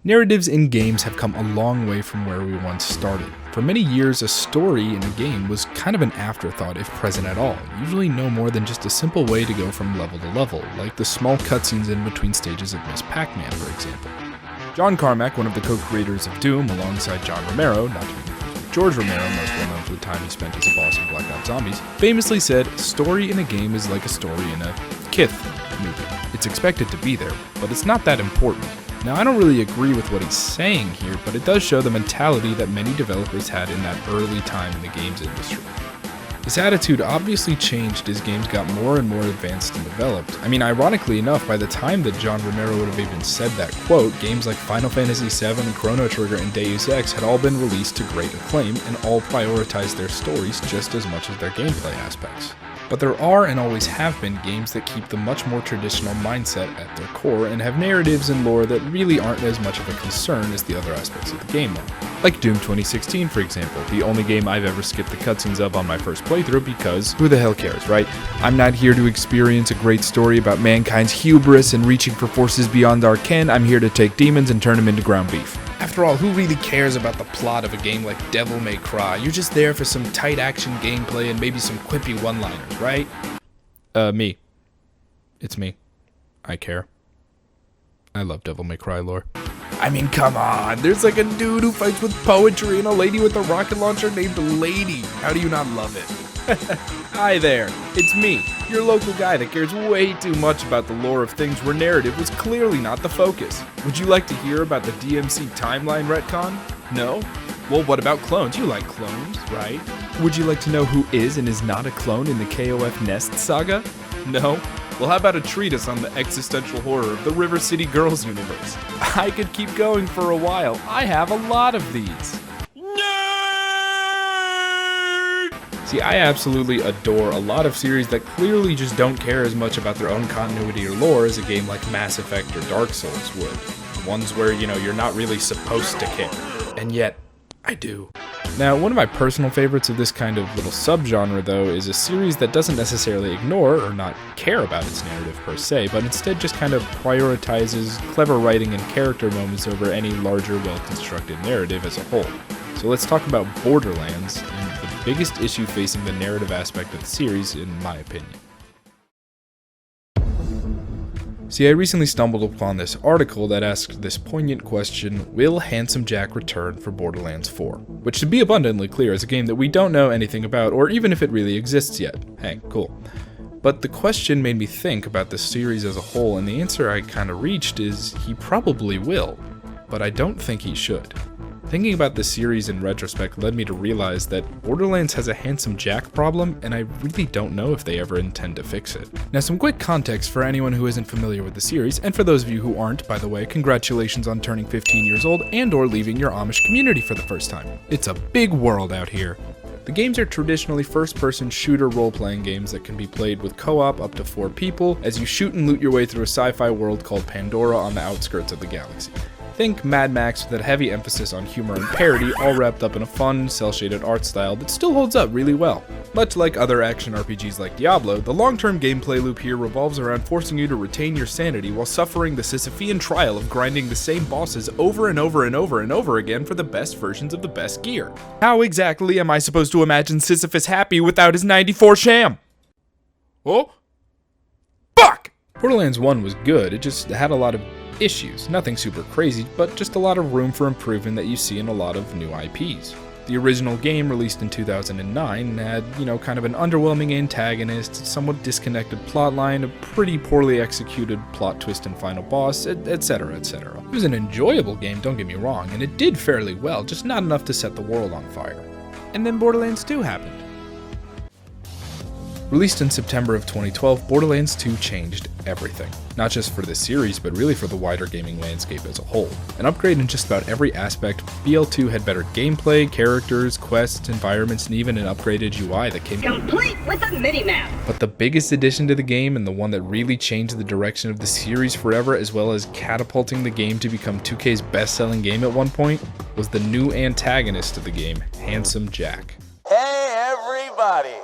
Narratives in games have come a long way from where we once started. For many years, a story in a game was kind of an afterthought if present at all, usually no more than just a simple way to go from level to level, like the small cutscenes in between stages of Miss Pac-Man, for example. John Carmack, one of the co-creators of Doom, alongside John Romero, not to be confused with George Romero, most well known for the time he spent as a boss in Black Ops Zombies, famously said, "Story in a game is like a story in a Kith movie. It's expected to be there, but it's not that important." Now, I don't really agree with what he's saying here, but it does show the mentality that many developers had in that early time in the games industry. His attitude obviously changed as games got more and more advanced and developed. I mean, ironically enough, by the time that John Romero would have even said that quote, games like Final Fantasy VII, Chrono Trigger, and Deus Ex had all been released to great acclaim and all prioritized their stories just as much as their gameplay aspects. But there are and always have been games that keep the much more traditional mindset at their core and have narratives and lore that really aren't as much of a concern as the other aspects of the game are. Like Doom 2016, for example, the only game I've ever skipped the cutscenes of on my first playthrough because who the hell cares, right? I'm not here to experience a great story about mankind's hubris and reaching for forces beyond our ken. I'm here to take demons and turn them into ground beef. After all, who really cares about the plot of a game like Devil May Cry? You're just there for some tight action gameplay and maybe some quippy one-liners, right? Me. It's me. I care. I love Devil May Cry lore. I mean, come on, there's like a dude who fights with poetry and a lady with a rocket launcher named Lady. How do you not love it? Hi there, it's me, your local guy that cares way too much about the lore of things where narrative was clearly not the focus. Would you like to hear about the DMC timeline retcon? No? Well, what about clones? You like clones, right? Would you like to know who is and is not a clone in the KOF Nest saga? No? Well, how about a treatise on the existential horror of the River City Girls universe? I could keep going for a while. I have a lot of these. See, I absolutely adore a lot of series that clearly just don't care as much about their own continuity or lore as a game like Mass Effect or Dark Souls would. Ones where, you're not really supposed to care. And yet, I do. Now, one of my personal favorites of this kind of little subgenre, though, is a series that doesn't necessarily ignore or not care about its narrative per se, but instead just kind of prioritizes clever writing and character moments over any larger, well-constructed narrative as a whole. So let's talk about Borderlands, and the biggest issue facing the narrative aspect of the series, in my opinion. See, I recently stumbled upon this article that asked this poignant question, will Handsome Jack return for Borderlands 4? Which, to be abundantly clear, is a game that we don't know anything about, or even if it really exists yet. Hey, cool. But the question made me think about the series as a whole, and the answer I kind of reached is he probably will, but I don't think he should. Thinking about this series in retrospect led me to realize that Borderlands has a Handsome Jack problem, and I really don't know if they ever intend to fix it. Now, some quick context for anyone who isn't familiar with the series, and for those of you who aren't, by the way, congratulations on turning 15 years old and or leaving your Amish community for the first time. It's a big world out here. The games are traditionally first-person shooter role-playing games that can be played with co-op up to 4 people as you shoot and loot your way through a sci-fi world called Pandora on the outskirts of the galaxy. Think Mad Max with a heavy emphasis on humor and parody, all wrapped up in a fun, cel-shaded art style that still holds up really well. Much like other action RPGs like Diablo, the long-term gameplay loop here revolves around forcing you to retain your sanity while suffering the Sisyphean trial of grinding the same bosses over and over and over and over again for the best versions of the best gear. How exactly am I supposed to imagine Sisyphus happy without his 94 sham? Oh? Fuck! Borderlands 1 was good, it just had a lot of issues. Nothing super crazy, but just a lot of room for improvement that you see in a lot of new IPs. The original game, released in 2009, had, kind of an underwhelming antagonist, somewhat disconnected plotline, a pretty poorly executed plot twist and final boss, etc., etc. It was an enjoyable game, don't get me wrong, and it did fairly well, just not enough to set the world on fire. And then Borderlands 2 happened. Released in September of 2012, Borderlands 2 changed everything. Not just for the series, but really for the wider gaming landscape as a whole. An upgrade in just about every aspect, BL2 had better gameplay, characters, quests, environments, and even an upgraded UI that came complete with a mini-map. But the biggest addition to the game, and the one that really changed the direction of the series forever, as well as catapulting the game to become 2K's best-selling game at one point, was the new antagonist of the game, Handsome Jack. Hey everybody!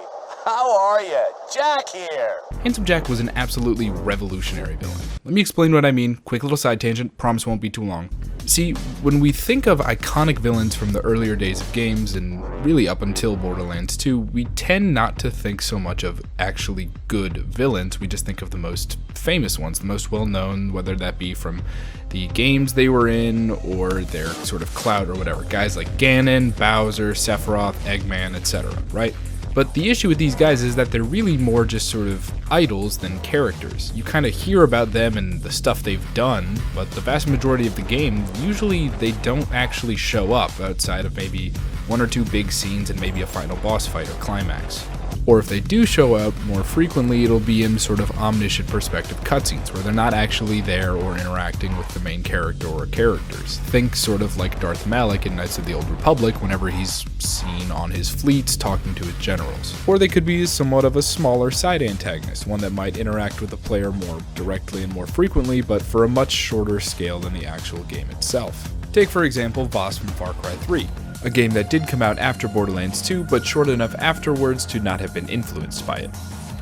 How are you? Jack here! Handsome Jack was an absolutely revolutionary villain. Let me explain what I mean. Quick little side tangent, promise won't be too long. See, when we think of iconic villains from the earlier days of games, and really up until Borderlands 2, we tend not to think so much of actually good villains. We just think of the most famous ones, the most well-known, whether that be from the games they were in or their sort of clout or whatever. Guys like Ganon, Bowser, Sephiroth, Eggman, etc., right? But the issue with these guys is that they're really more just sort of idols than characters. You kind of hear about them and the stuff they've done, but the vast majority of the game, usually they don't actually show up outside of maybe one or two big scenes and maybe a final boss fight or climax. Or if they do show up more frequently, it'll be in sort of omniscient perspective cutscenes where they're not actually there or interacting with the main character or characters. Think sort of like Darth Malak in Knights of the Old Republic whenever he's seen on his fleets talking to his generals. Or they could be somewhat of a smaller side antagonist, one that might interact with the player more directly and more frequently, but for a much shorter scale than the actual game itself. Take for example Voss from Far Cry 3. A game that did come out after Borderlands 2, but short enough afterwards to not have been influenced by it.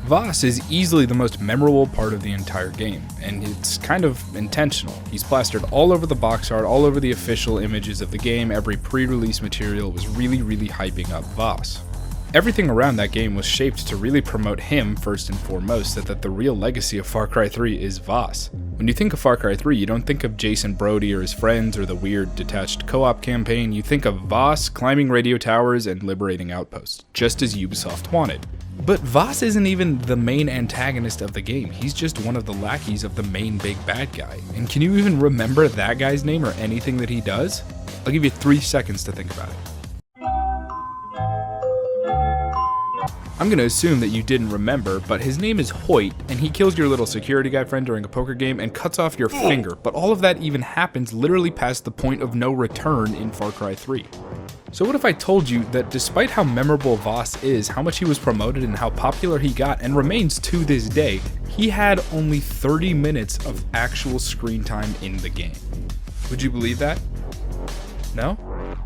Voss is easily the most memorable part of the entire game, and it's kind of intentional. He's plastered all over the box art, all over the official images of the game. Every pre-release material was really hyping up Voss. Everything around that game was shaped to really promote him first and foremost, that the real legacy of Far Cry 3 is Voss. When you think of Far Cry 3, you don't think of Jason Brody or his friends or the weird detached co-op campaign. You think of Voss climbing radio towers and liberating outposts, just as Ubisoft wanted. But Voss isn't even the main antagonist of the game. He's just one of the lackeys of the main big bad guy. And can you even remember that guy's name or anything that he does? I'll give you 3 seconds to think about it. I'm gonna assume that you didn't remember, but his name is Hoyt, and he kills your little security guy friend during a poker game and cuts off your finger, but all of that even happens literally past the point of no return in Far Cry 3. So what if I told you that despite how memorable Voss is, how much he was promoted and how popular he got and remains to this day, he had only 30 minutes of actual screen time in the game. Would you believe that? No?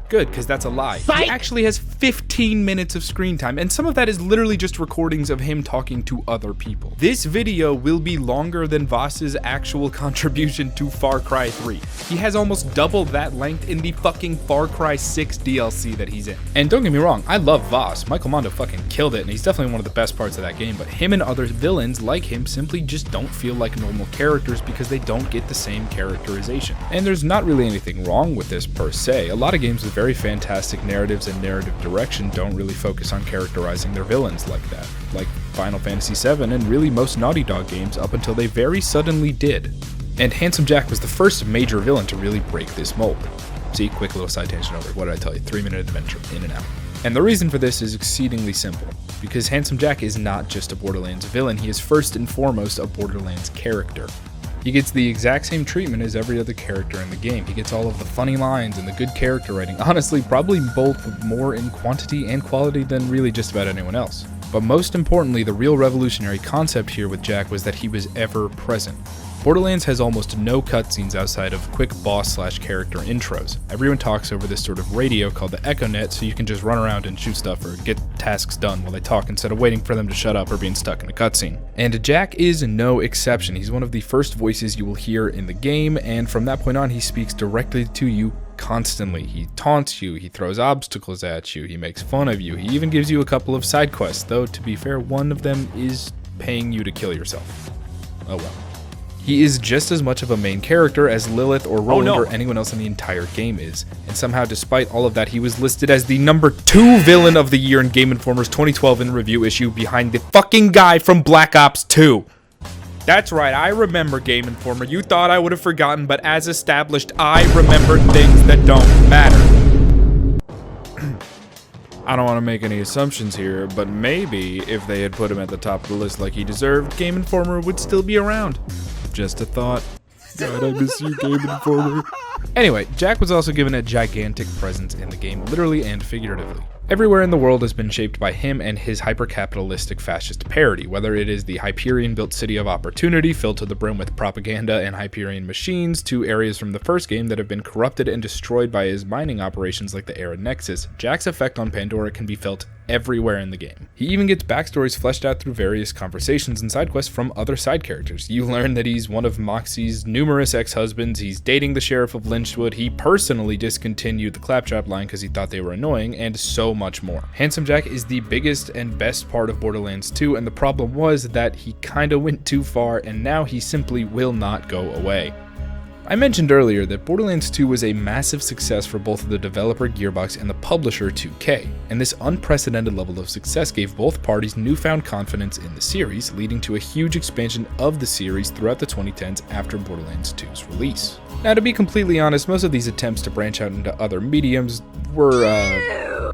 Good, because that's a lie. He actually has 15 minutes of screen time, and some of that is literally just recordings of him talking to other people. This video will be longer than Voss's actual contribution to Far Cry 3. He has almost double that length in the fucking Far Cry 6 DLC that he's in. And don't get me wrong, I love Voss. Michael Mondo fucking killed it, and he's definitely one of the best parts of that game, but him and other villains like him simply just don't feel like normal characters because they don't get the same characterization. And there's not really anything wrong with this per se. A lot of games with very fantastic narratives and narrative direction don't really focus on characterizing their villains like that, like Final Fantasy VII and really most Naughty Dog games up until they very suddenly did. And Handsome Jack was the first major villain to really break this mold. See, quick little side tangent over. What did I tell you? 3-minute adventure, in and out. And the reason for this is exceedingly simple, because Handsome Jack is not just a Borderlands villain, he is first and foremost a Borderlands character. He gets the exact same treatment as every other character in the game. He gets all of the funny lines and the good character writing. Honestly, probably both more in quantity and quality than really just about anyone else. But most importantly, the real revolutionary concept here with Jack was that he was ever present. Borderlands has almost no cutscenes outside of quick boss/character intros. Everyone talks over this sort of radio called the Echo Net, so you can just run around and shoot stuff or get tasks done while they talk instead of waiting for them to shut up or being stuck in a cutscene. And Jack is no exception. He's one of the first voices you will hear in the game, and from that point on, he speaks directly to you constantly. He taunts you, he throws obstacles at you, he makes fun of you, he even gives you a couple of side quests, though to be fair, one of them is paying you to kill yourself. Oh well. He is just as much of a main character as Lilith or Roland or anyone else in the entire game is, and somehow despite all of that, he was listed as the #2 villain of the year in Game Informer's 2012 in review issue behind the fucking guy from Black Ops 2. That's right, I remember, Game Informer. You thought I would have forgotten, but as established, I remember things that don't matter. I don't want to make any assumptions here, but maybe if they had put him at the top of the list like he deserved, Game Informer would still be around. Just a thought. God, I miss you, Game Informer. Anyway, Jack was also given a gigantic presence in the game, literally and figuratively. Everywhere in the world has been shaped by him and his hyper-capitalistic fascist parody, whether it is the Hyperion-built city of opportunity filled to the brim with propaganda and Hyperion machines, to areas from the first game that have been corrupted and destroyed by his mining operations like the Era Nexus. Jack's effect on Pandora can be felt everywhere in the game. He even gets backstories fleshed out through various conversations and side quests from other side characters. You learn that he's one of Moxie's numerous ex-husbands, he's dating the sheriff of Lynchwood, he personally discontinued the Claptrap line because he thought they were annoying, and so much more. Handsome Jack is the biggest and best part of Borderlands 2, and the problem was that he kinda went too far, and now he simply will not go away. I mentioned earlier that Borderlands 2 was a massive success for both the developer Gearbox and the publisher 2K, and this unprecedented level of success gave both parties newfound confidence in the series, leading to a huge expansion of the series throughout the 2010s after Borderlands 2's release. Now, to be completely honest, most of these attempts to branch out into other mediums were,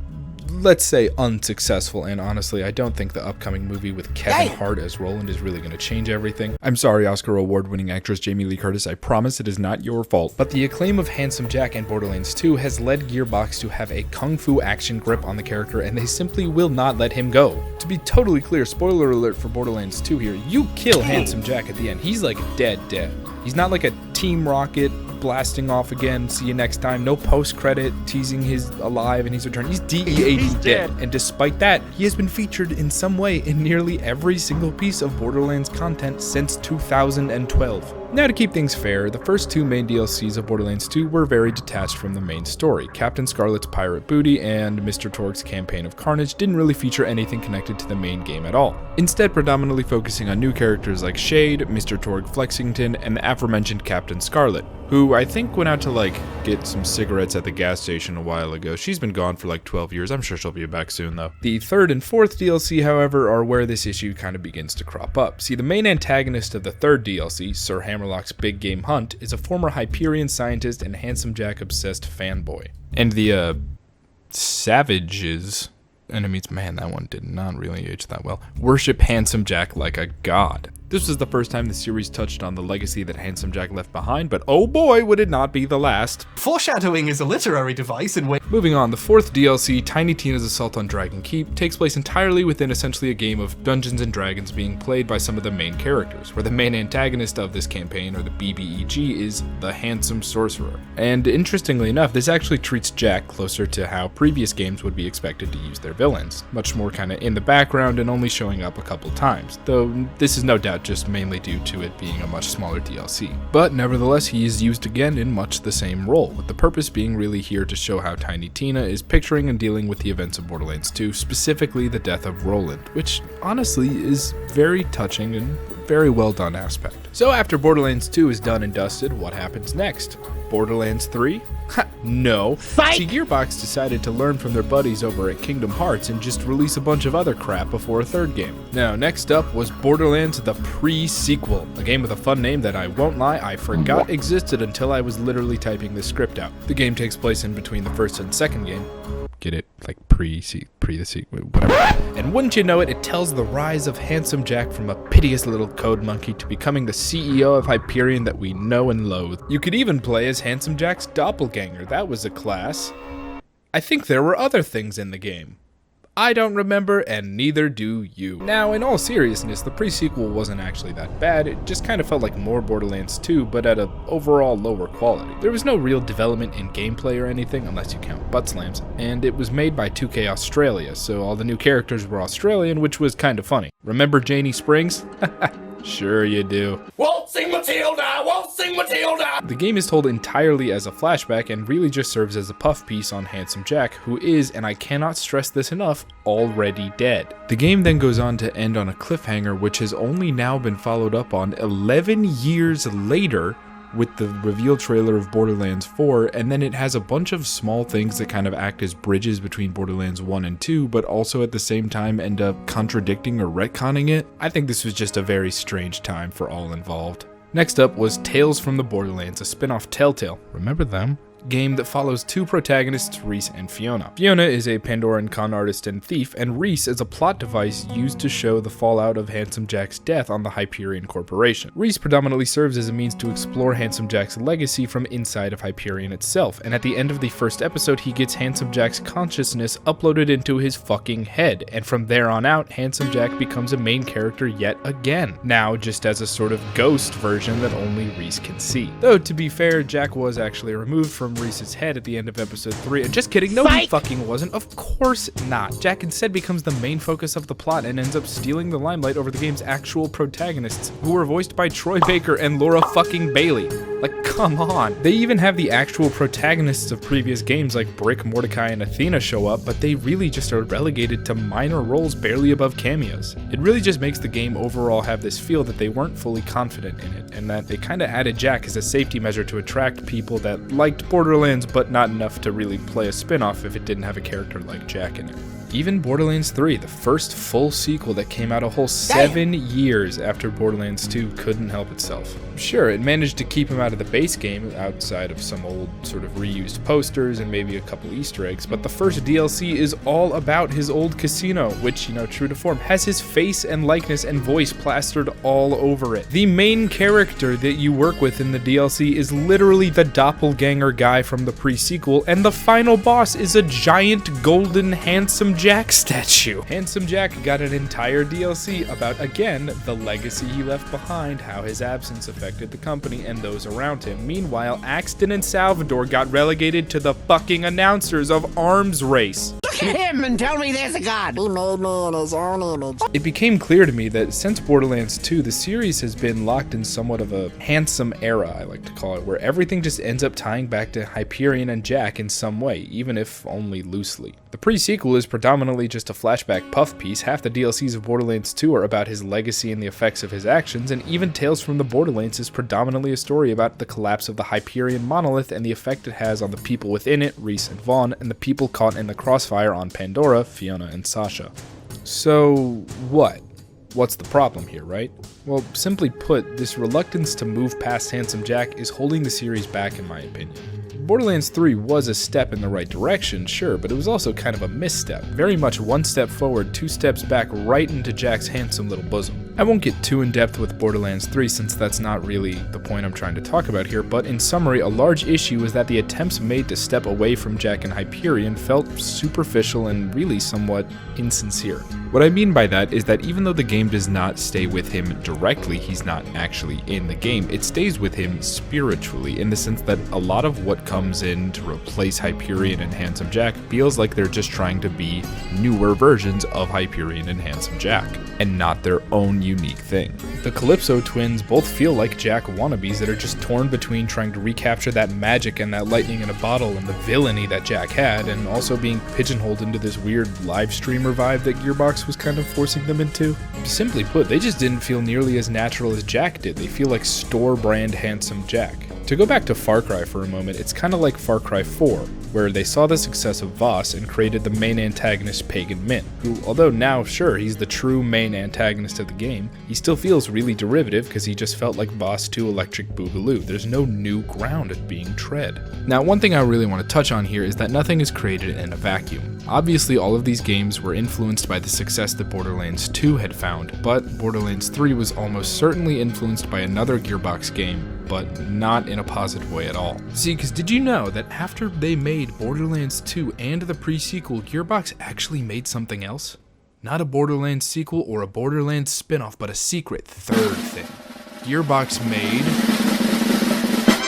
let's say, unsuccessful, and honestly, I don't think the upcoming movie with Kevin Hart as Roland is really going to change everything. I'm sorry, Oscar award-winning actress Jamie Lee Curtis, I promise it is not your fault. But the acclaim of Handsome Jack and Borderlands 2 has led Gearbox to have a kung fu action grip on the character, and they simply will not let him go. To be totally clear, spoiler alert for Borderlands 2 here, you kill Handsome Jack at the end, he's like dead. He's not like a Team Rocket blasting off again, see you next time, no post-credit teasing he's alive and he's returned. He's DEAD dead, and despite that, he has been featured in some way in nearly every single piece of Borderlands content since 2012. Now, to keep things fair, the first two main DLCs of Borderlands 2 were very detached from the main story. Captain Scarlet's pirate booty and Mr. Torgue's campaign of carnage didn't really feature anything connected to the main game at all, instead predominantly focusing on new characters like Shade, Mr. Torgue Flexington, and the aforementioned Captain Scarlet, who I think went out to get some cigarettes at the gas station a while ago. She's been gone for 12 years, I'm sure she'll be back soon though. The third and fourth DLC, however, are where this issue kind of begins to crop up. See, the main antagonist of the third DLC, Sir Hammerlock's Big Game Hunt, is a former Hyperion scientist and Handsome Jack obsessed fanboy. And the Savages, enemies, man, that one did not really age that well, worship Handsome Jack like a god. This was the first time the series touched on the legacy that Handsome Jack left behind, but oh boy, would it not be the last. Foreshadowing is a literary device in which... Moving on, the fourth DLC, Tiny Tina's Assault on Dragon Keep, takes place entirely within essentially a game of Dungeons & Dragons being played by some of the main characters, where the main antagonist of this campaign, or the BBEG, is the Handsome Sorcerer. And interestingly enough, this actually treats Jack closer to how previous games would be expected to use their villains, much more kinda in the background and only showing up a couple times, though this is no doubt just mainly due to it being a much smaller DLC. But nevertheless, he is used again in much the same role, with the purpose being really here to show how Tiny Tina is picturing and dealing with the events of Borderlands 2, specifically the death of Roland, which honestly is very touching and very well done aspect. So after Borderlands 2 is done and dusted, what happens next? Borderlands 3? Ha, no. See, Gearbox decided to learn from their buddies over at Kingdom Hearts and just release a bunch of other crap before a third game. Now, next up was Borderlands the Pre-Sequel, a game with a fun name that I won't lie, I forgot existed until I was literally typing this script out. The game takes place in between the first and second game. Get it? Like pre the sequel, whatever. And wouldn't you know it, it tells the rise of Handsome Jack from a piteous little code monkey to becoming the CEO of Hyperion that we know and loathe. You could even play as Handsome Jack's doppelganger, that was a class. I think there were other things in the game. I don't remember, and neither do you. Now, in all seriousness, the pre-sequel wasn't actually that bad, it just kind of felt like more Borderlands 2, but at an overall lower quality. There was no real development in gameplay or anything, unless you count butt slams, and it was made by 2K Australia, so all the new characters were Australian, which was kind of funny. Remember Janie Springs? Sure you do. Waltzing Matilda! Waltzing Matilda! The game is told entirely as a flashback and really just serves as a puff piece on Handsome Jack, who is, and I cannot stress this enough, already dead. The game then goes on to end on a cliffhanger which has only now been followed up on 11 years later with the reveal trailer of Borderlands 4, and then it has a bunch of small things that kind of act as bridges between Borderlands 1 and 2, but also at the same time end up contradicting or retconning it. I think this was just a very strange time for all involved. Next up was Tales from the Borderlands, a spin-off Telltale. Remember them? Game that follows two protagonists, Reese and Fiona. Fiona is a Pandoran con artist and thief, and Reese is a plot device used to show the fallout of Handsome Jack's death on the Hyperion Corporation. Reese predominantly serves as a means to explore Handsome Jack's legacy from inside of Hyperion itself, and at the end of the first episode he gets Handsome Jack's consciousness uploaded into his fucking head, and from there on out, Handsome Jack becomes a main character yet again, now just as a sort of ghost version that only Reese can see. Though to be fair, Jack was actually removed from from Reese's head at the end of episode 3. And just kidding, no, he fucking wasn't. Of course not. Jack instead becomes the main focus of the plot and ends up stealing the limelight over the game's actual protagonists, who were voiced by Troy Baker and Laura fucking Bailey. Like, come on. They even have the actual protagonists of previous games like Brick, Mordecai, and Athena show up, but they really just are relegated to minor roles barely above cameos. It really just makes the game overall have this feel that they weren't fully confident in it, and that they kinda added Jack as a safety measure to attract people that liked Borderlands, but not enough to really play a spin-off if it didn't have a character like Jack in it. Even Borderlands 3, the first full sequel that came out a whole 7 years after Borderlands 2, couldn't help itself. Sure, it managed to keep him out of the base game, outside of some old sort of reused posters and maybe a couple Easter eggs, but the first DLC is all about his old casino, which, you know, true to form, has his face and likeness and voice plastered all over it. The main character that you work with in the DLC is literally the doppelganger guy from the pre-sequel, and the final boss is a giant golden handsome Jack statue. Handsome Jack got an entire DLC about, again, the legacy he left behind, how his absence affected the company and those around him. Meanwhile, Axton and Salvador got relegated to the fucking announcers of Arms Race. Look at him and tell me there's a god. He made me in his own image. It became clear to me that since Borderlands 2, the series has been locked in somewhat of a handsome era, I like to call it, where everything just ends up tying back to Hyperion and Jack in some way, even if only loosely. The pre-sequel is predominantly just a flashback puff piece. Half the DLCs of Borderlands 2 are about his legacy and the effects of his actions, and even Tales from the Borderlands is predominantly a story about the collapse of the Hyperion monolith and the effect it has on the people within it, Reese and Vaughn, and the people caught in the crossfire on Pandora, Fiona and Sasha. So, what? What's the problem here, right? Well, simply put, this reluctance to move past Handsome Jack is holding the series back, in my opinion. Borderlands 3 was a step in the right direction, sure, but it was also kind of a misstep. Very much one step forward, 2 steps back, right into Jack's handsome little bosom. I won't get too in depth with Borderlands 3 since that's not really the point I'm trying to talk about here, but in summary, a large issue is that the attempts made to step away from Jack and Hyperion felt superficial and really somewhat insincere. What I mean by that is that even though the game does not stay with him directly, he's not actually in the game, it stays with him spiritually, in the sense that a lot of what comes in to replace Hyperion and Handsome Jack feels like they're just trying to be newer versions of Hyperion and Handsome Jack, and not their own unique thing. The Calypso twins both feel like Jack wannabes that are just torn between trying to recapture that magic and that lightning in a bottle and the villainy that Jack had, and also being pigeonholed into this weird live streamer vibe that Gearbox was kind of forcing them into. Simply put, they just didn't feel nearly as natural as Jack did. They feel like store brand Handsome Jack. To go back to Far Cry for a moment, it's kind of like Far Cry 4, where they saw the success of Voss and created the main antagonist Pagan Min, who, although now, sure, he's the true main antagonist of the game, he still feels really derivative because he just felt like Voss 2 Electric Boogaloo. There's no new ground being tread. Now, one thing I really want to touch on here is that nothing is created in a vacuum. Obviously, all of these games were influenced by the success that Borderlands 2 had found, but Borderlands 3 was almost certainly influenced by another Gearbox game, but not in a positive way at all. See, because did you know that after they made Borderlands 2 and the pre-sequel, Gearbox actually made something else? Not a Borderlands sequel or a Borderlands spin-off, but a secret third thing. Gearbox made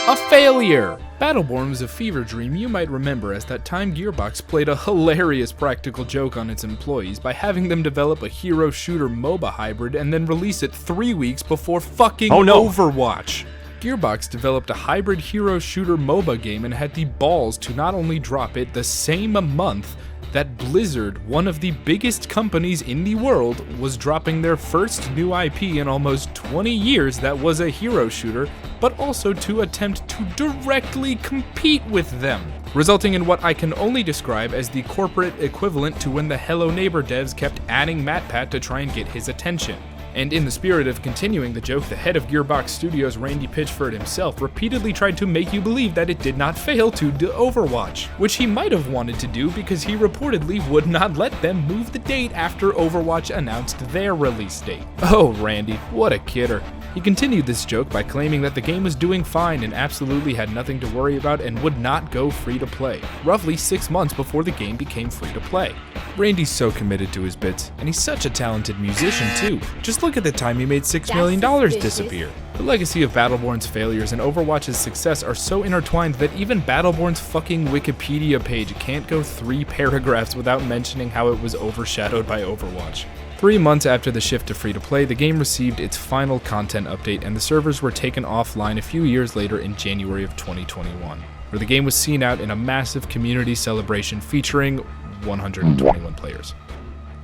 a failure! Battleborn was a fever dream you might remember, as that time Gearbox played a hilarious practical joke on its employees by having them develop a hero shooter MOBA hybrid and then release it 3 weeks before fucking Overwatch. Gearbox developed a hybrid hero shooter MOBA game and had the balls to not only drop it the same month that Blizzard, one of the biggest companies in the world, was dropping their first new IP in almost 20 years that was a hero shooter, but also to attempt to directly compete with them, resulting in what I can only describe as the corporate equivalent to when the Hello Neighbor devs kept adding MatPat to try and get his attention. And in the spirit of continuing the joke, the head of Gearbox Studios, Randy Pitchford himself, repeatedly tried to make you believe that it did not fail to do Overwatch, which he might have wanted to do because he reportedly would not let them move the date after Overwatch announced their release date. Oh, Randy, what a kidder. He continued this joke by claiming that the game was doing fine and absolutely had nothing to worry about and would not go free to play, roughly 6 months before the game became free to play. Randy's so committed to his bits, and he's such a talented musician too. Just look at the time he made $6 million disappear. The legacy of Battleborn's failures and Overwatch's success are so intertwined that even Battleborn's fucking Wikipedia page can't go 3 paragraphs without mentioning how it was overshadowed by Overwatch. 3 months after the shift to free-to-play, the game received its final content update and the servers were taken offline a few years later in January of 2021, where the game was seen out in a massive community celebration featuring 121 players.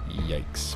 Yikes.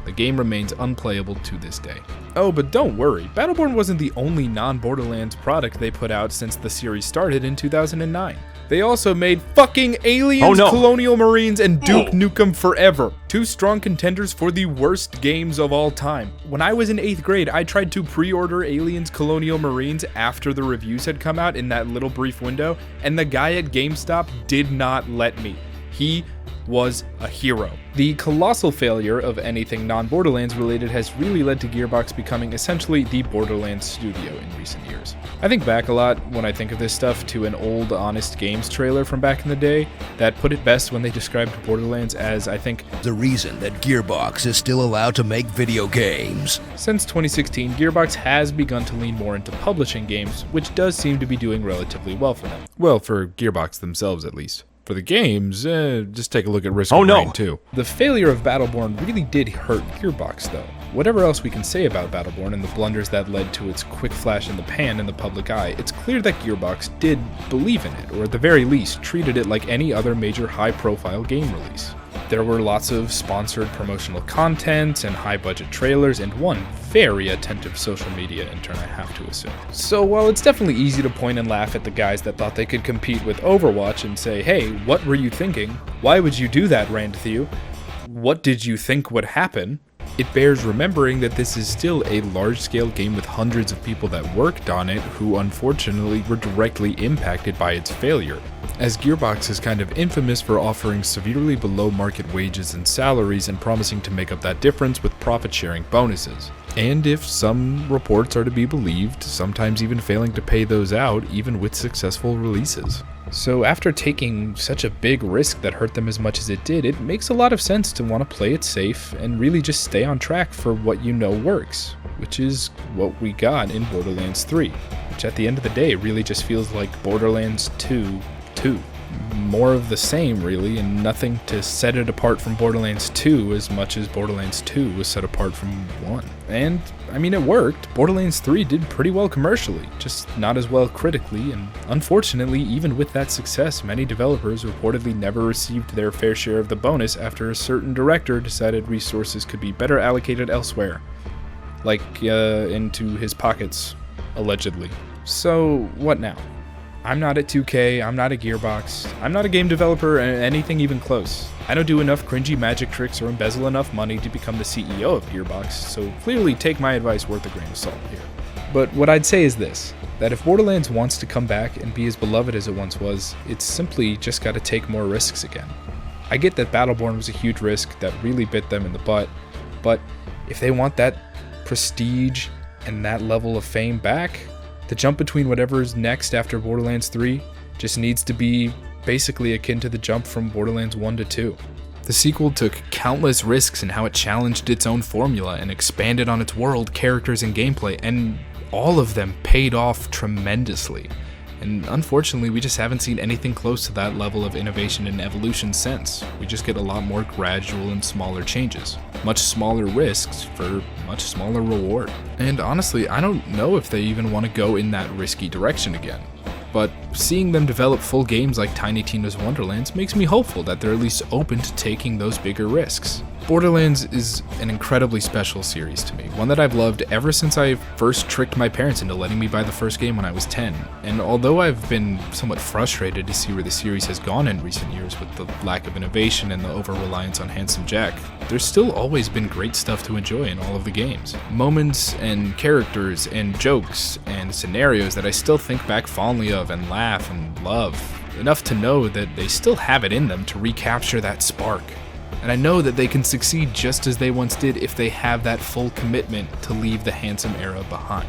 The game remains unplayable to this day. Oh, but don't worry, Battleborn wasn't the only non-Borderlands product they put out since the series started in 2009. They also made fucking Aliens, Colonial Marines, and Duke Nukem Forever. 2 strong contenders for the worst games of all time. When I was in 8th grade, I tried to pre-order Aliens, Colonial Marines after the reviews had come out in that little brief window, and the guy at GameStop did not let me. He was a hero. The colossal failure of anything non-Borderlands related has really led to Gearbox becoming essentially the Borderlands studio in recent years. I think back a lot when I think of this stuff to an old Honest Games trailer from back in the day that put it best when they described Borderlands as, I think, the reason that Gearbox is still allowed to make video games. Since 2016, Gearbox has begun to lean more into publishing games, which does seem to be doing relatively well for them. Well, for Gearbox themselves at least. For the games, just take a look at Risk of Rain 2. The failure of Battleborn really did hurt Gearbox though. Whatever else we can say about Battleborn and the blunders that led to its quick flash in the pan in the public eye, it's clear that Gearbox did believe in it, or at the very least, treated it like any other major high-profile game release. There were lots of sponsored promotional content and high-budget trailers, and one very attentive social media intern, I have to assume. So while it's definitely easy to point and laugh at the guys that thought they could compete with Overwatch and say, hey, what were you thinking? Why would you do that, Randthew? What did you think would happen? It bears remembering that this is still a large-scale game with hundreds of people that worked on it who unfortunately were directly impacted by its failure, as Gearbox is kind of infamous for offering severely below market wages and salaries and promising to make up that difference with profit-sharing bonuses. And if some reports are to be believed, sometimes even failing to pay those out even with successful releases. So after taking such a big risk that hurt them as much as it did, it makes a lot of sense to want to play it safe and really just stay on track for what you know works, which is what we got in Borderlands 3, which at the end of the day really just feels like Borderlands 2. More of the same really, and nothing to set it apart from Borderlands 2 as much as Borderlands 2 was set apart from 1. And, I mean, it worked. Borderlands 3 did pretty well commercially, just not as well critically, and unfortunately, even with that success, many developers reportedly never received their fair share of the bonus after a certain director decided resources could be better allocated elsewhere. Like, into his pockets, allegedly. So, what now? I'm not at 2K, I'm not at Gearbox, I'm not a game developer or anything even close. I don't do enough cringy magic tricks or embezzle enough money to become the CEO of Gearbox, so clearly take my advice worth a grain of salt here. But what I'd say is this, that if Borderlands wants to come back and be as beloved as it once was, it's simply just gotta take more risks again. I get that Battleborn was a huge risk that really bit them in the butt, but if they want that prestige and that level of fame back, the jump between whatever's next after Borderlands 3 just needs to be basically akin to the jump from Borderlands 1 to 2. The sequel took countless risks in how it challenged its own formula and expanded on its world, characters, and gameplay, and all of them paid off tremendously. And unfortunately, we just haven't seen anything close to that level of innovation and evolution since. We just get a lot more gradual and smaller changes. Much smaller risks for much smaller reward. And honestly, I don't know if they even want to go in that risky direction again. But seeing them develop full games like Tiny Tina's Wonderlands makes me hopeful that they're at least open to taking those bigger risks. Borderlands is an incredibly special series to me, one that I've loved ever since I first tricked my parents into letting me buy the first game when I was 10. And although I've been somewhat frustrated to see where the series has gone in recent years with the lack of innovation and the over-reliance on Handsome Jack, there's still always been great stuff to enjoy in all of the games. Moments and characters and jokes and scenarios that I still think back fondly of and laugh and love, enough to know that they still have it in them to recapture that spark. And I know that they can succeed just as they once did if they have that full commitment to leave the handsome era behind.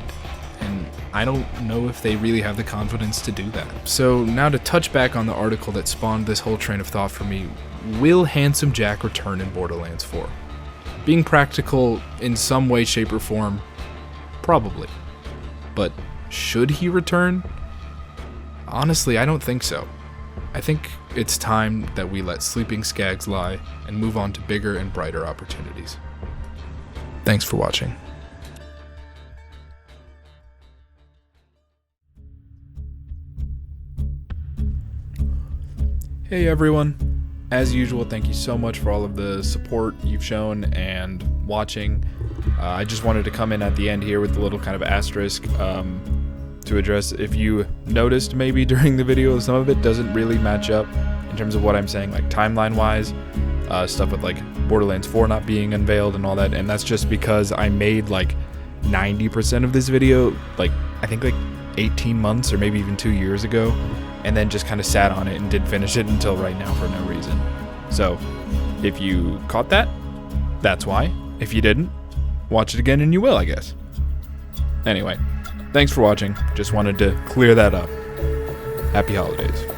And I don't know if they really have the confidence to do that. So now to touch back on the article that spawned this whole train of thought for me, will Handsome Jack return in Borderlands 4? Being practical in some way, shape, or form, probably. But should he return? Honestly, I don't think so. I think it's time that we let sleeping skags lie and move on to bigger and brighter opportunities. Thanks for watching. Hey everyone. As usual, thank you so much for all of the support you've shown and watching. I just wanted to come in at the end here with a little kind of asterisk to address if you noticed maybe during the video some of it doesn't really match up in terms of what I'm saying, like timeline wise, stuff with like Borderlands 4 not being unveiled and all that, and that's just because I made like 90% of this video like I think like 18 months or maybe even 2 years ago, and then just kind of sat on it and didn't finish it until right now for no reason. So if you caught that, that's why. If you didn't, watch it again and you will, I guess. Anyway, thanks for watching. Just wanted to clear that up. Happy holidays.